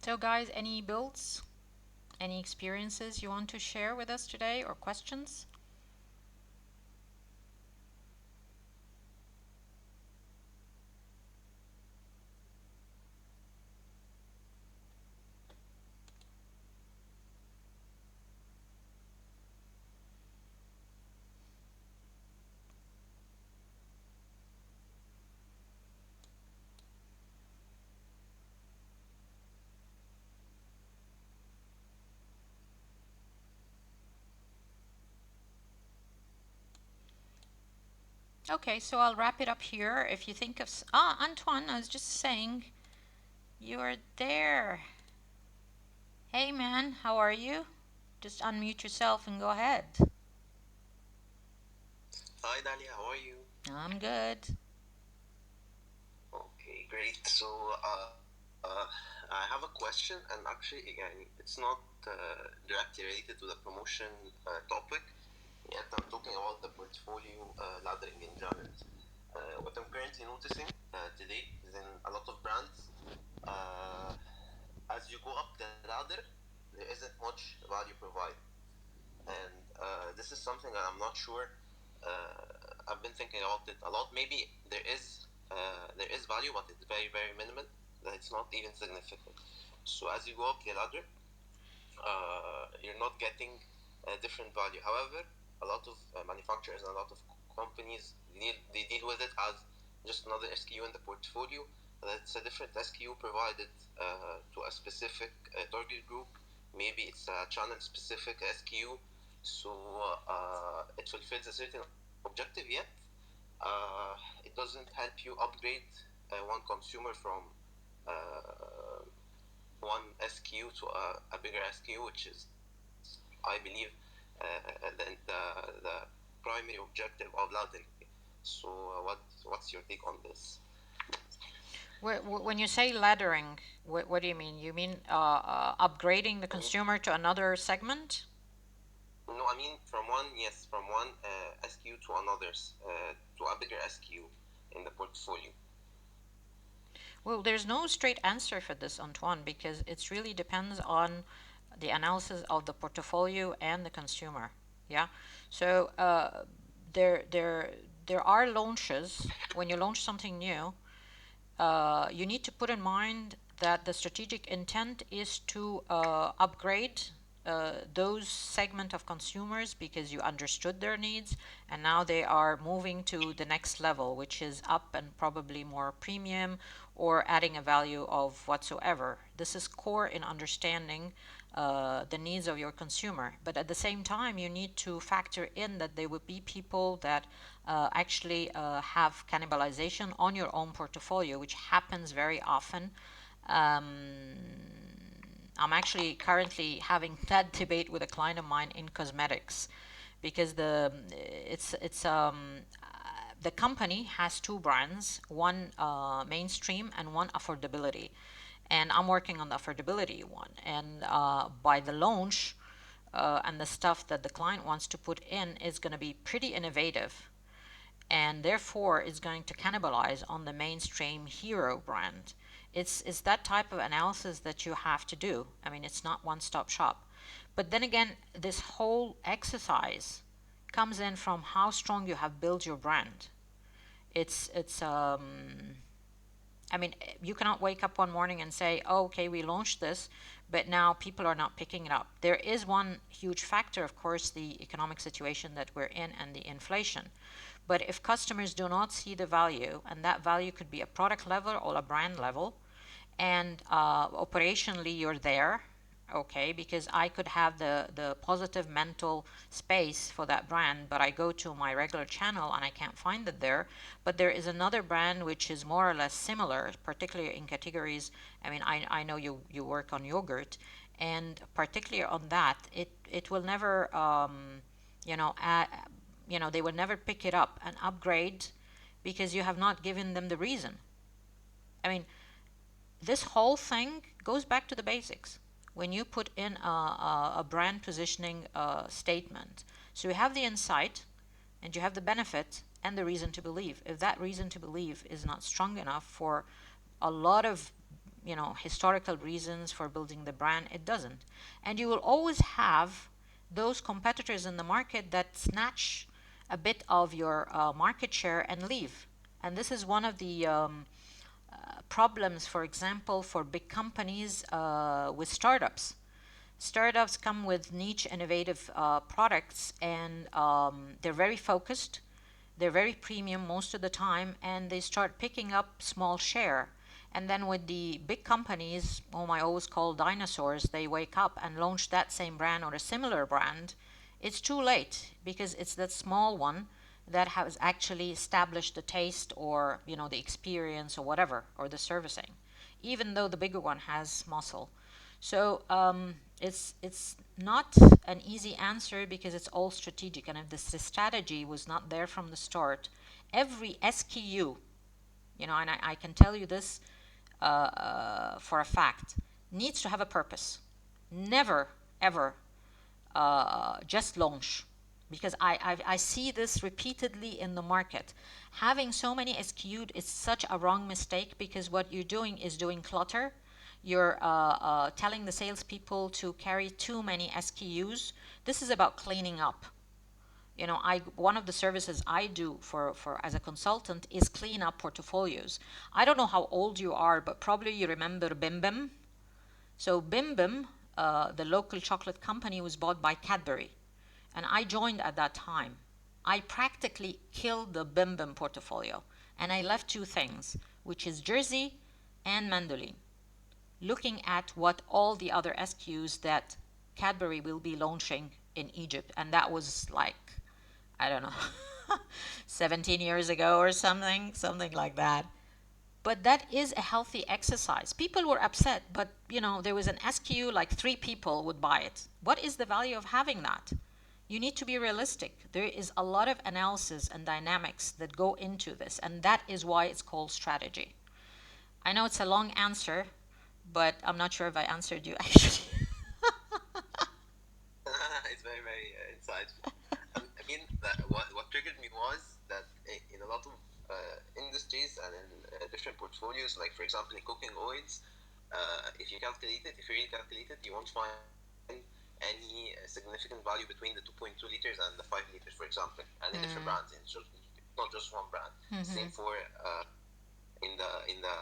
So guys, any builds, any experiences you want to share with us today or questions? Okay, so I'll wrap it up here. If you think of Antoine, I was just saying, you're there. Hey man, how are you? Just unmute yourself and go ahead. Hi Dalia, how are you? I'm good. Okay, great. So uh, I have a question, and actually, it's not directly related to the promotion topic. Yet I'm talking about the portfolio laddering in general. What I'm currently noticing today is in a lot of brands, uh, as you go up the ladder, there isn't much value provided, and this is something that I'm not sure. I've been thinking about it a lot. Maybe there is value, but it's very very minimal. That it's not even significant. So as you go up the ladder, you're not getting a different value. However, a lot of manufacturers and a lot of companies they deal with it as just another SKU in the portfolio. That's a different SKU provided to a specific target group. Maybe it's a channel specific SKU, so it fulfills a certain objective. Yet it doesn't help you upgrade one consumer from uh, one SKU to a bigger SKU, which is, I believe, the primary objective of laddering. So, what's your take on this? When you say laddering, what do you mean? You mean upgrading the I mean, consumer to another segment? no, I mean from one SKU to another, to a bigger SKU in the portfolio. Well, there's no straight answer for this, Antoine, because it really depends on the analysis of the portfolio and the consumer. Yeah. So there, there, there are launches. When you launch something new, you need to put in mind that the strategic intent is to upgrade those segment of consumers because you understood their needs and now they are moving to the next level, which is up and probably more premium or adding a value of whatsoever. This is core in understanding the needs of your consumer. But at the same time, you need to factor in that there will be people that actually have cannibalization on your own portfolio, which happens very often. Um, I'm actually currently having that debate with a client of mine in cosmetics because the company has two brands, one mainstream and one affordability, and I'm working on the affordability one. And by the launch and the stuff that the client wants to put in is going to be pretty innovative, and therefore is going to cannibalize on the mainstream hero brand. It's that type of analysis that you have to do. I mean, it's not one stop shop. But then again, this whole exercise comes in from how strong you have built your brand. It's I mean, you cannot wake up one morning and say, oh, okay, we launched this, but now people are not picking it up. There is one huge factor, of course, the economic situation that we're in and the inflation. But if customers do not see the value, and that value could be a product level or a brand level, and operationally you're there, okay, because I could have the positive mental space for that brand, but I go to my regular channel and I can't find it there. But there is another brand which is more or less similar, particularly in categories. I mean, I know you work on yogurt, and particularly on that, it will never, you know, they will never pick it up and upgrade because you have not given them the reason. I mean, this whole thing goes back to the basics. When you put in a brand positioning statement, so you have the insight and you have the benefit and the reason to believe. If that reason to believe is not strong enough for a lot of historical reasons for building the brand. It doesn't. And you will always have those competitors in the market that snatch a bit of your market share and leave. And this is one of the problems, for example, for big companies with startups. Startups come with niche innovative products, and they're very focused, they're very premium most of the time, and they start picking up small share. And then with the big companies, whom I always call dinosaurs, they wake up and launch that same brand or a similar brand. It's too late, because it's that small one that has actually established the taste, or the experience, or whatever, or the servicing, even though the bigger one has muscle. So it's not an easy answer, because it's all strategic. And if the strategy was not there from the start, every SKU, and I can tell you this for a fact, needs to have a purpose. Never, ever just launch. Because I see this repeatedly in the market. Having so many SKUs is such a wrong mistake, because what you're doing is doing clutter. You're telling the salespeople to carry too many SKUs. This is about cleaning up. One of the services I do for as a consultant is clean up portfolios. I don't know how old you are, but probably you remember Bim Bim. So Bim Bim, the local chocolate company, was bought by Cadbury, and I joined at that time. I practically killed the Bim Bim portfolio, and I left two things, which is Jersey and Mandolin, looking at what all the other SKUs that Cadbury will be launching in Egypt. And that was like, I don't know, 17 years ago or something like that. But that is a healthy exercise. People were upset, but there was an SKU, like 3 people would buy it. What is the value of having that? You need to be realistic. There is a lot of analysis and dynamics that go into this, and that is why it's called strategy. I know it's a long answer, but I'm not sure if I answered you actually. It's very, very insightful. I mean, what triggered me was that in a lot of industries and in different portfolios, like for example in cooking oils, if you really calculate it, you won't find any significant value between the 2.2 liters and the 5 liters, for example, and in different brands. Not just one brand. Same for in the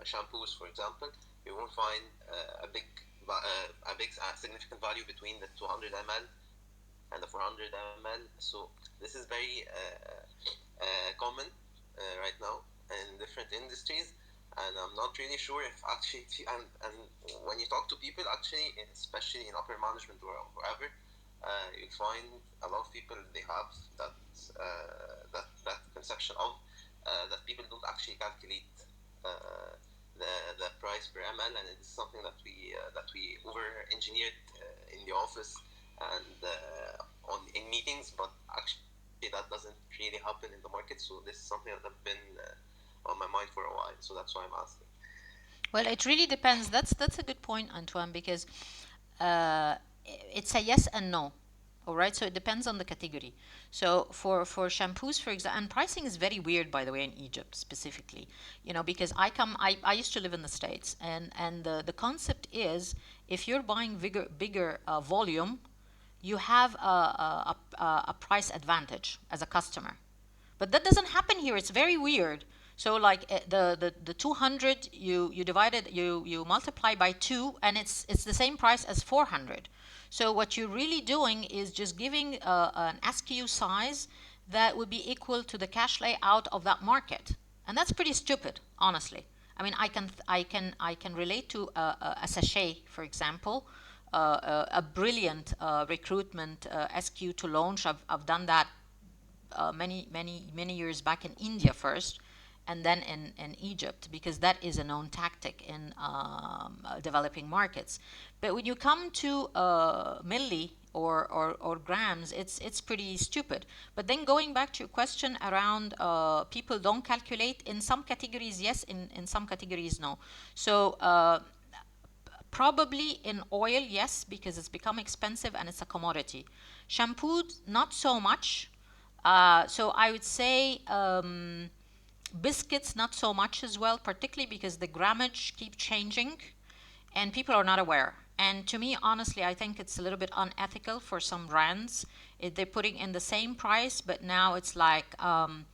shampoos, for example, you won't find a big significant value between the 200 ml and the 400 ml. So this is very common right now in different industries, and I'm not really sure if actually, and when you talk to people, actually, especially in upper management or wherever, you'll find a lot of people, they have that conception of that people don't actually calculate the price per ml, and it's something that we over engineered in the office and in meetings, but actually that doesn't really happen in the market. So this is something that have been on my mind for a while. So that's why I'm asking. Well, it really depends. That's a good point, Antoine, because it's a yes and no. All right, so it depends on the category. So for shampoos, for example, and pricing is very weird, by the way, in Egypt specifically, because I used to live in the States, and the concept is, if you're buying bigger volume, you have a price advantage as a customer. But that doesn't happen here. It's very weird. So like the 200, you divide it, you multiply by 2, and it's the same price as 400. So what you're really doing is just giving an SKU size that would be equal to the cash layout of that market, and that's pretty stupid, honestly. I mean, I can relate to a sachet, for example, a brilliant recruitment SKU to launch. I've done that many years back in India first, and then in Egypt, because that is a known tactic in developing markets. But when you come to milli or grams, it's pretty stupid. But then going back to your question around people don't calculate, in some categories yes, in some categories no. So probably in oil, yes, because it's become expensive and it's a commodity. Shampoo, not so much. So I would say Biscuits, not so much as well, particularly because the grammage keep changing and people are not aware. And to me, honestly, I think it's a little bit unethical for some brands. They're putting in the same price, but now it's like, some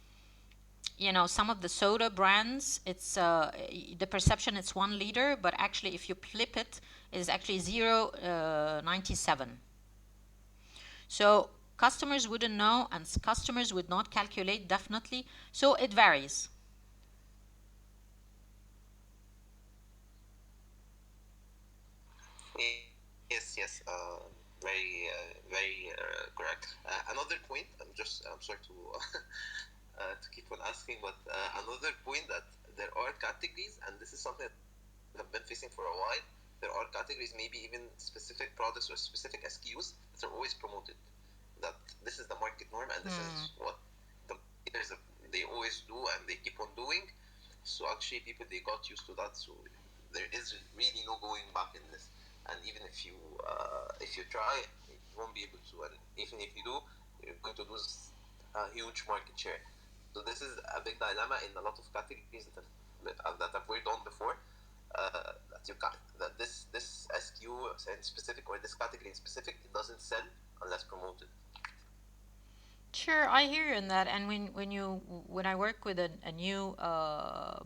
of the soda brands, it's the perception it's 1 liter, but actually if you flip it, it is actually 0.97. So customers wouldn't know, and customers would not calculate definitely. So it varies. Yes, yes, very correct. Another point, I'm sorry to to keep on asking, but another point that there are categories, and this is something that I've been facing for a while. There are categories, maybe even specific products or specific SKUs that are always promoted. That this is the market norm, and this is what the leaders they always do, and they keep on doing. So actually, people they got used to that. So there is really no going back in this. And even if you try, you won't be able to. And even if you do, you're going to lose a huge market share. So this is a big dilemma in a lot of categories that I've worked on before. That you can that this SKU in specific or this category in specific it doesn't sell unless promoted. Sure, I hear you in that. And when I work with a new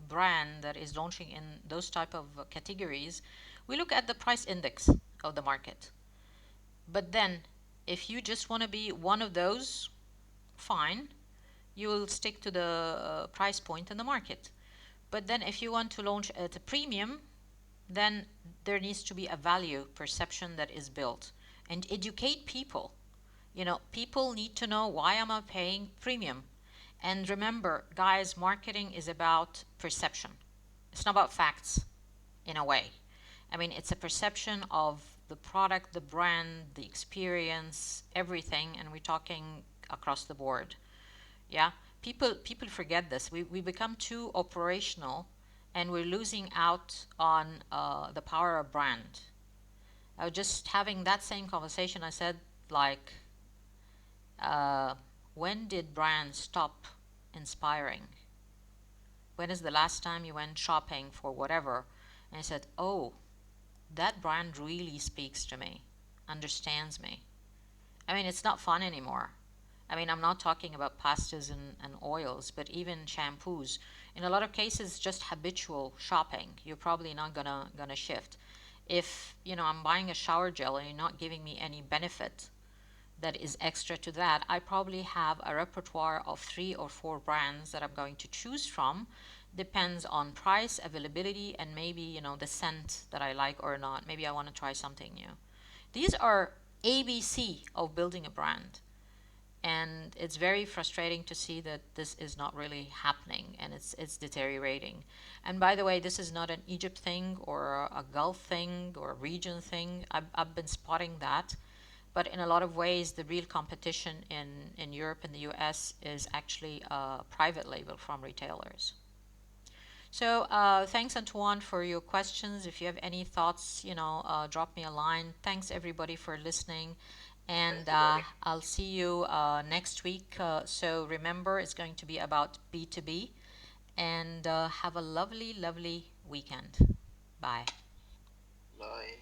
brand that is launching in those type of categories, we look at the price index of the market. But then, if you just want to be one of those, fine, you will stick to the price point in the market. But then, if you want to launch at a premium, then there needs to be a value perception that is built and educate people. People need to know, why am I paying premium? And remember, guys, marketing is about perception. It's not about facts in a way. I mean, it's a perception of the product, the brand, the experience, everything, and we're talking across the board. Yeah, people forget this. We become too operational, and we're losing out on the power of brand. I was just having that same conversation. I said, like, uh, when did brands stop inspiring? When is the last time you went shopping for whatever and I said, oh, that brand really speaks to me, understands me? I mean, it's not fun anymore. I mean, I'm not talking about pastas and oils, but even shampoos. In a lot of cases, just habitual shopping. You're probably not gonna shift. If I'm buying a shower gel and you're not giving me any benefit that is extra to that, I probably have a repertoire of 3 or 4 brands that I'm going to choose from. Depends on price, availability, and maybe the scent that I like or not. Maybe I want to try something new. These are ABC of building a brand. And it's very frustrating to see that this is not really happening, and it's deteriorating. And by the way, this is not an Egypt thing or a Gulf thing or a region thing. I've been spotting that. But in a lot of ways, the real competition in Europe and the US is actually a private label from retailers. So thanks, Antoine, for your questions. If you have any thoughts, drop me a line. Thanks, everybody, for listening. And I'll see you next week. So remember, it's going to be about B2B. And have a lovely, lovely weekend. Bye. Bye.